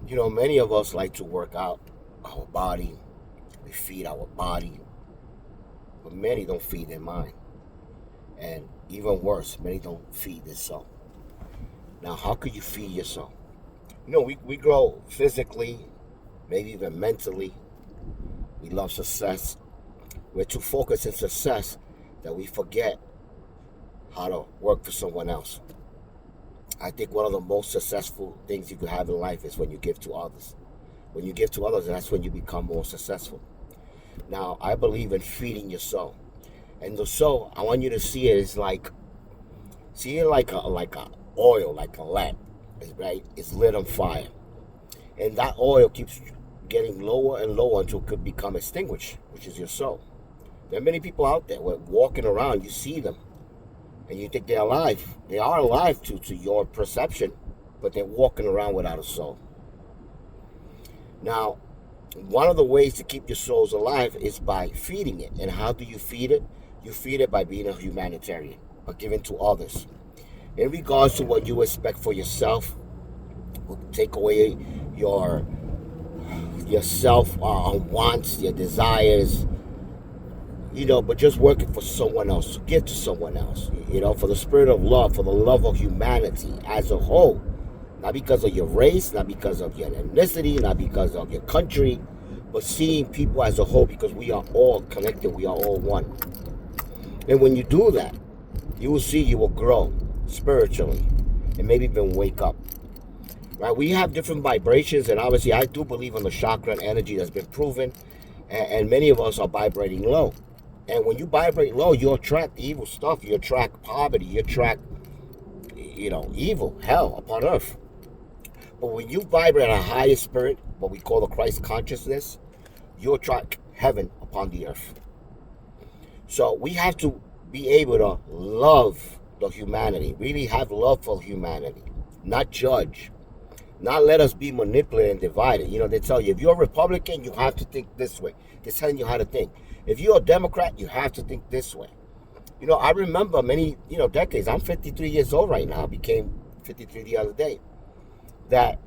Many of us like to work out our body. We feed our body, but many don't feed their mind. And even worse, many don't feed their soul. Now, how could you feed your soul? We grow physically, maybe even mentally. We love success. We're too focused in success that we forget how to work for someone else. I think one of the most successful things you could have in life is when you give to others. When you give to others, that's when you become more successful. Now, I believe in feeding your soul. And the soul, I want you to see it like a oil, like a lamp, right? It's lit on fire. And that oil keeps getting lower and lower until it could become extinguished, which is your soul. There are many people out there walking around, you see them, and you think they're alive. They are alive to your perception, but they're walking around without a soul. Now, one of the ways to keep your souls alive is by feeding it. And how do you feed it? You feed it by being a humanitarian, by giving to others. In regards to what you expect for yourself, will take away your self wants, your desires, but just working for someone else, to give to someone else, for the spirit of love, for the love of humanity as a whole. Not because of your race, not because of your ethnicity, not because of your country, but seeing people as a whole, because we are all connected, we are all one. And when you do that, you will see you will grow spiritually and maybe even wake up. Right? We have different vibrations, and obviously I do believe in the chakra and energy that's been proven, and many of us are vibrating low. And when you vibrate low, you attract evil stuff, you attract poverty, you attract evil, hell upon earth. But when you vibrate at a higher spirit, what we call the Christ consciousness, you attract heaven upon the earth. So we have to be able to love the humanity, really have love for humanity, not judge, not let us be manipulated and divided. They tell you, if you're a Republican, you have to think this way. They're telling you how to think. If you're a Democrat, you have to think this way. I remember many, decades. I'm 53 years old right now. I became 53 the other day. That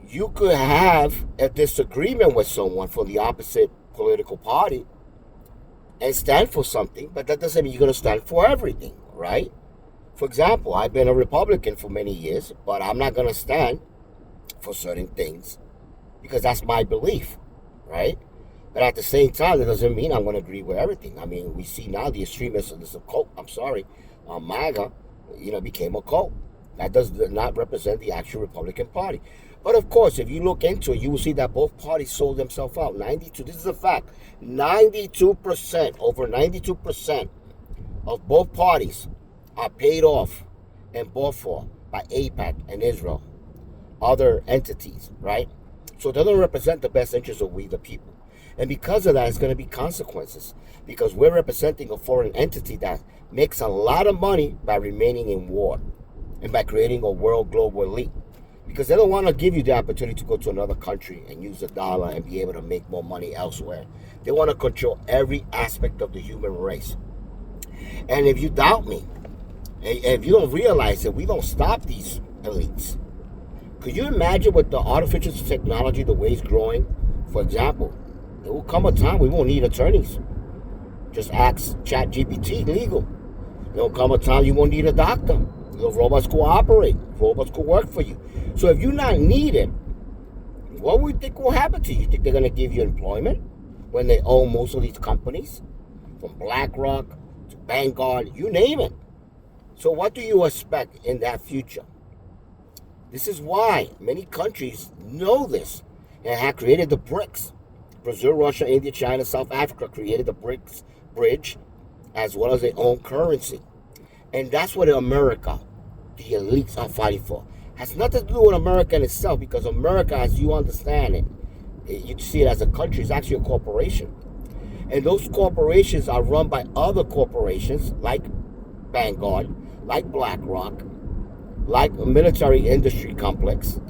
you could have a disagreement with someone from the opposite political party and stand for something, but that doesn't mean you're going to stand for everything, right? For example, I've been a Republican for many years, but I'm not going to stand for certain things because that's my belief, right? But at the same time, that doesn't mean I'm going to agree with everything. I mean, we see now the extremists of this cult, MAGA, became a cult. That does not represent the actual Republican Party. But of course, if you look into it, you will see that both parties sold themselves out. 92, this is a fact, 92%, over 92% of both parties are paid off and bought for by AIPAC and Israel, other entities, right? So they don't represent the best interests of we the people. And because of that, it's going to be consequences, because we're representing a foreign entity that makes a lot of money by remaining in war and by creating a world global elite, because they don't want to give you the opportunity to go to another country and use the dollar and be able to make more money elsewhere. They want to control every aspect of the human race. And if you doubt me, and if you don't realize that we don't stop these elites, could you imagine with the artificial technology, the way it's growing? For example, there will come a time we won't need attorneys. Just ask ChatGPT legal. There will come a time you won't need a doctor. The robots cooperate. Robots could work for you. So if you're not needed, what would you think will happen to you? You think they're going to give you employment when they own most of these companies? From BlackRock to Vanguard, you name it. So what do you expect in that future? This is why many countries know this and have created the BRICS. Brazil, Russia, India, China, South Africa created the BRICS bridge as well as their own currency. And that's what America, the elites, are fighting for. Has nothing to do with America in itself, because America, as you understand it, you see it as a country, it's actually a corporation. And those corporations are run by other corporations like Vanguard, like BlackRock, like a military industry complex.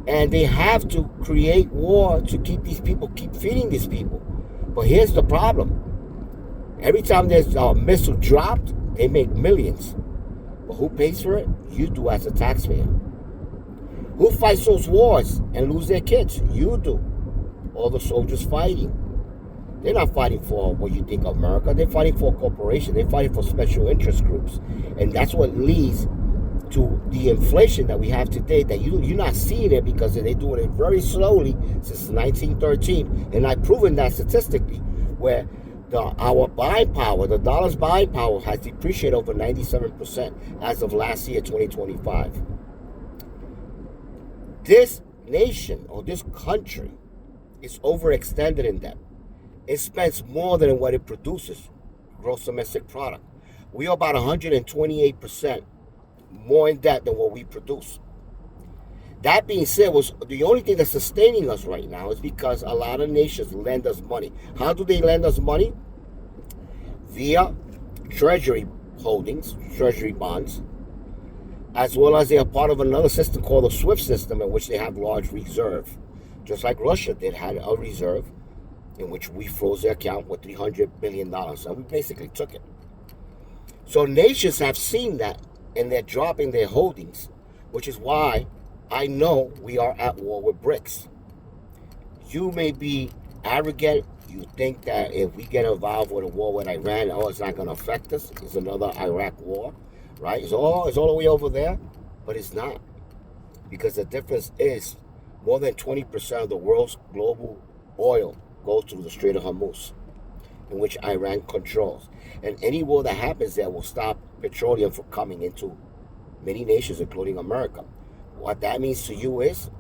And they have to create war to keep these people, keep feeding these people. But here's the problem. Every time there's a missile dropped, they make millions. But who pays for it? You do as a taxpayer. Who fights those wars and lose their kids? You do. All the soldiers fighting. They're not fighting for what you think of America. They're fighting for a corporation. They're fighting for special interest groups. And that's what leads to the inflation that we have today, that you're not seeing it because they're doing it very slowly since 1913. And I've proven that statistically, where our buying power, the dollar's buying power, has depreciated over 97% as of last year, 2025. This nation or this country is overextended in debt. It spends more than what it produces, gross domestic product. We are about 128% more in debt than what we produce. That being said, was the only thing that's sustaining us right now is because a lot of nations lend us money. How do they lend us money? Via treasury holdings, treasury bonds, as well as they are part of another system called the SWIFT system, in which they have large reserve. Just like Russia did, had a reserve in which we froze their account with $300 billion. So we basically took it. So nations have seen that, and they're dropping their holdings, which is why I know we are at war with BRICS. You may be arrogant. You think that if we get involved with a war with Iran, it's not going to affect us. It's another Iraq war, right? It's all the way over there, but it's not. Because the difference is more than 20% of the world's global oil goes through the Strait of Hormuz, in which Iran controls. And any war that happens there will stop petroleum from coming into many nations, including America. What that means to you is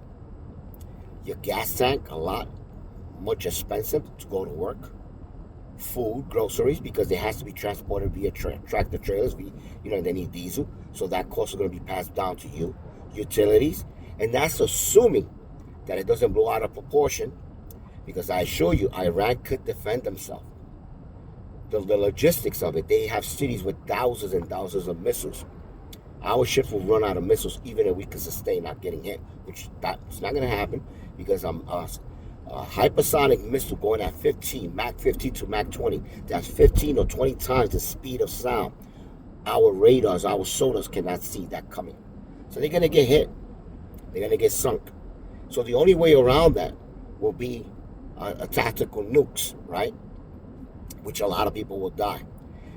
your gas tank, much expensive to go to work. Food, groceries, because it has to be transported via tractor trailers. They need diesel, so that cost is going to be passed down to you. Utilities, and that's assuming that it doesn't blow out of proportion, because I assure you, Iran could defend themselves. The logistics of it, they have cities with thousands and thousands of missiles. Our ships will run out of missiles even if we can sustain not getting hit, which that's not going to happen, because a hypersonic missile going at Mach 15 to Mach 20, that's 15 or 20 times the speed of sound. Our radars, our sonars cannot see that coming. So they're going to get hit. They're going to get sunk. So the only way around that will be a tactical nukes, right? Which a lot of people will die.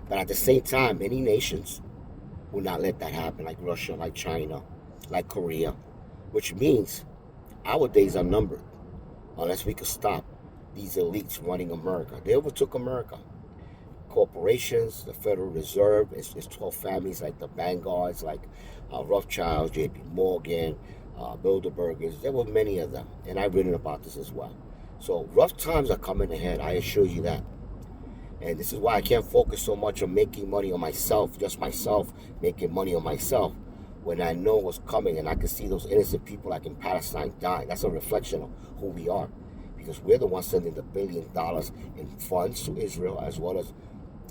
But at the same time, many nations will not let that happen, like Russia, like China, like Korea, which means our days are numbered unless we can stop these elites running America. They overtook America. Corporations, the Federal Reserve, it's 12 families like the Vanguards, like Rothschilds, J.P. Morgan, Bilderbergers. There were many of them, and I've written about this as well. So rough times are coming ahead, I assure you that. And this is why I can't focus so much on making money on myself, just myself making money on myself, when I know what's coming and I can see those innocent people like in Palestine dying. That's a reflection of who we are, because we're the ones sending the $1 billion in funds to Israel, as well as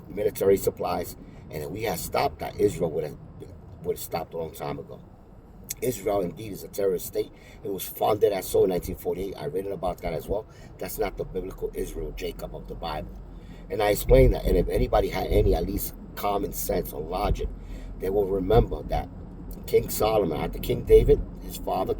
military supplies. And if we had stopped that, Israel would have stopped a long time ago. Israel indeed is a terrorist state. It was founded as so in 1948. I read about that as well. That's not the biblical Israel, Jacob of the Bible. And I explained that. And if anybody had any at least common sense or logic, they will remember that King Solomon, after King David, his father,